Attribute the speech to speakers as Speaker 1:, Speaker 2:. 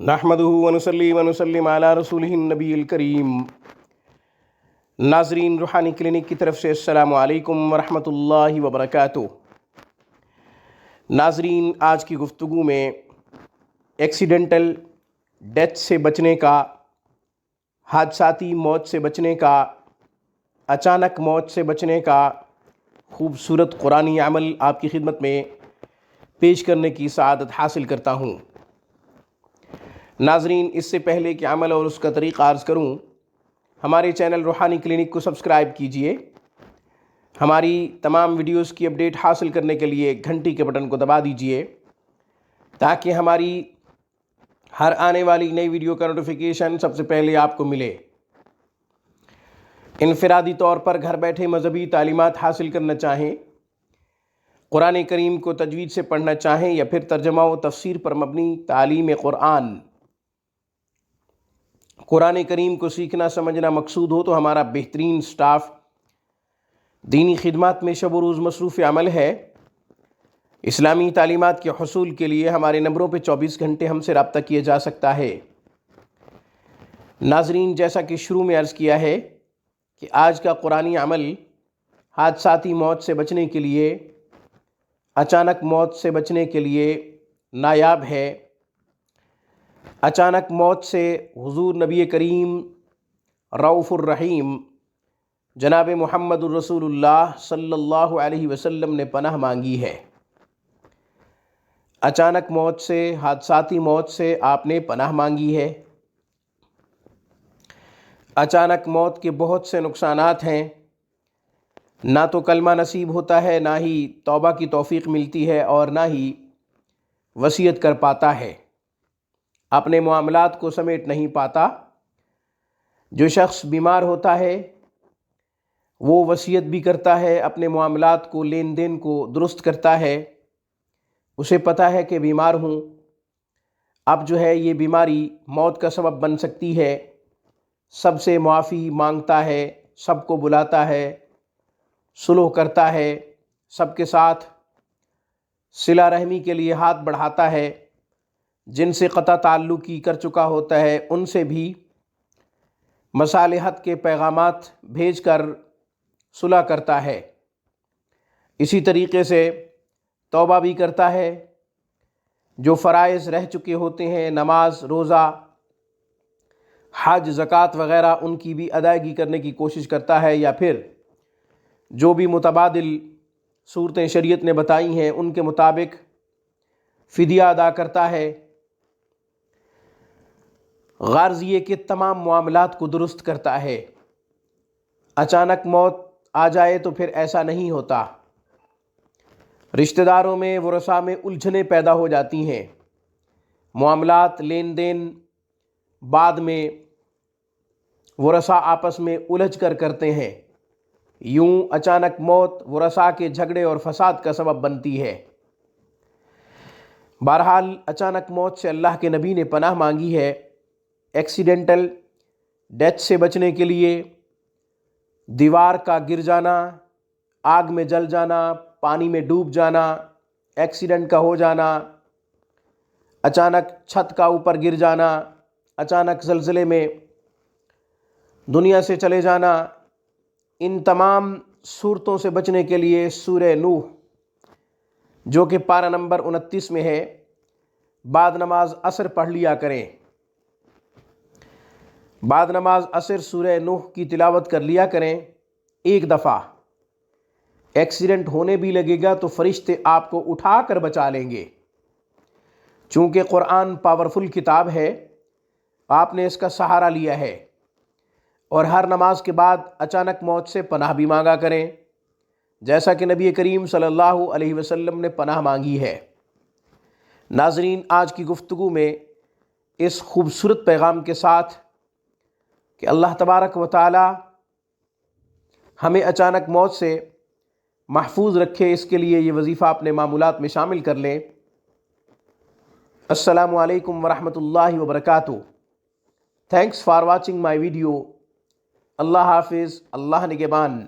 Speaker 1: नहमदुहु व नुसल्ली व नुसल्लिम अला रसूलिहिन नबील करीम। नाज़रीन, रूहानी क्लिनिक की तरफ से अस्सलामु अलैकुम व रहमतुल्लाहि व बरकातुहू। नाज़रीन, आज की गुफ्तगू में एक्सीडेंटल डेथ से बचने का, हादसाती मौत से बचने का, अचानक मौत से बचने का खूबसूरत कुरानी अमल आपकी खिदमत में पेश करने की सआदत हासिल करता हूँ। नाज़रीन, इससे पहले कि अमल और उसका तरीक़ा अर्ज़ करूँ, हमारे चैनल रूहानी क्लिनिक को सब्सक्राइब कीजिए। हमारी तमाम वीडियोस की अपडेट हासिल करने के लिए घंटी के बटन को दबा दीजिए ताकि हमारी हर आने वाली नई वीडियो का नोटिफिकेशन सबसे पहले आपको मिले। इनफरादी तौर पर घर बैठे मजहबी तालीमात हासिल करना चाहें, कुरान करीम को तजवीद से पढ़ना चाहें या फिर तर्जमा व तफसीर पर मबनी तालीम कुरान, कुरान करीम को सीखना समझना मकसूद हो, तो हमारा बेहतरीन स्टाफ दीनी खिदमत में शब रोज़ मसरूफ़ अमल है। इस्लामी तालीमात के हसूल के लिए हमारे नंबरों पर 24 घंटे हमसे रब्ता किया जा सकता है। नाज़रीन, जैसा कि शुरू में अर्ज़ किया है कि आज का कुरानी अमल हादसाती मौत से बचने के लिए, अचानक मौत से बचने के लिए नायाब है। अचानक मौत से हुज़ूर नबी करीम रऊफ़ुर रहीम जनाब मुहम्मदुर रसूलुल्लाह सल्लल्लाहु अलैहि वसल्लम ने पनाह मांगी है। अचानक मौत से, हादसाती मौत से आपने पनाह मांगी है। अचानक मौत के बहुत से नुकसानात हैं। ना तो कलमा नसीब होता है, ना ही तौबा की तौफीक मिलती है और ना ही वसीयत कर पाता है, अपने मामलात को समेट नहीं पाता। जो शख्स बीमार होता है वो वसीयत भी करता है, अपने मामलात को, लेन देन को दुरुस्त करता है। उसे पता है कि बीमार हूँ, अब जो है ये बीमारी मौत का सबब बन सकती है। सबसे माफ़ी मांगता है, सबको बुलाता है, सुलह करता है, सबके साथ सिला रहमी के लिए हाथ बढ़ाता है। जिनसे क़ता ताल्लुक़ी कर चुका होता है उनसे भी मसालिहत के पैगामात भेज कर सुलह करता है। इसी तरीक़े से तौबा भी करता है। जो फ़राइज़ रह चुके होते हैं, नमाज, रोज़ा, हज, ज़कात वग़ैरह, उनकी भी अदायगी करने की कोशिश करता है, या फिर जो भी मुतबादिल सूरतें शरीयत ने बताई हैं उनके मुताबिक फ़िदिया अदा करता है। गर्ज़ ये कि तमाम मामलात को दुरुस्त करता है। अचानक मौत आ जाए तो फिर ऐसा नहीं होता। रिश्तेदारों में, वरसा में उलझनें पैदा हो जाती हैं। मामलात, लेन देन बाद में वरसा आपस में उलझ कर करते हैं। यूं अचानक मौत वरसा के झगड़े और फसाद का सबब बनती है। बहरहाल, अचानक मौत से अल्लाह के नबी ने पनाह मांगी है। एक्सीडेंटल डेथ से बचने के लिए दीवार का गिर जाना, आग में जल जाना, पानी में डूब जाना, एक्सीडेंट का हो जाना, अचानक छत का ऊपर गिर जाना, अचानक ज़लज़ले में दुनिया से चले जाना, इन तमाम सूरतों से बचने के लिए सूरह नूह, जो कि पारा नंबर 29 में है, बाद नमाज असर पढ़ लिया करें। बाद नमाज असर सूरह नूह की तिलावत कर लिया करें एक दफ़ा। एक्सीडेंट होने भी लगेगा तो फरिश्ते आपको उठा कर बचा लेंगे। चूँकि कुरान पावरफुल किताब है, आपने इसका सहारा लिया है। और हर नमाज के बाद अचानक मौत से पनाह भी मांगा करें, जैसा कि नबी करीम सल्लल्लाहु अलैहि वसल्लम ने पनाह मांगी है। नाज़रीन, आज की गुफ्तगू में इस खूबसूरत पैगाम के साथ कि अल्लाह तबारक व तआला हमें अचानक मौत से महफूज रखे, इसके लिए ये वजीफ़ा अपने मामूलात में शामिल कर लें। अस्सलामु अलैकुम व रहमतुल्लाहि व बरकातुहू। Thanks for watching my video. अल्लाह हाफिज़, अल्लाह निगहबान।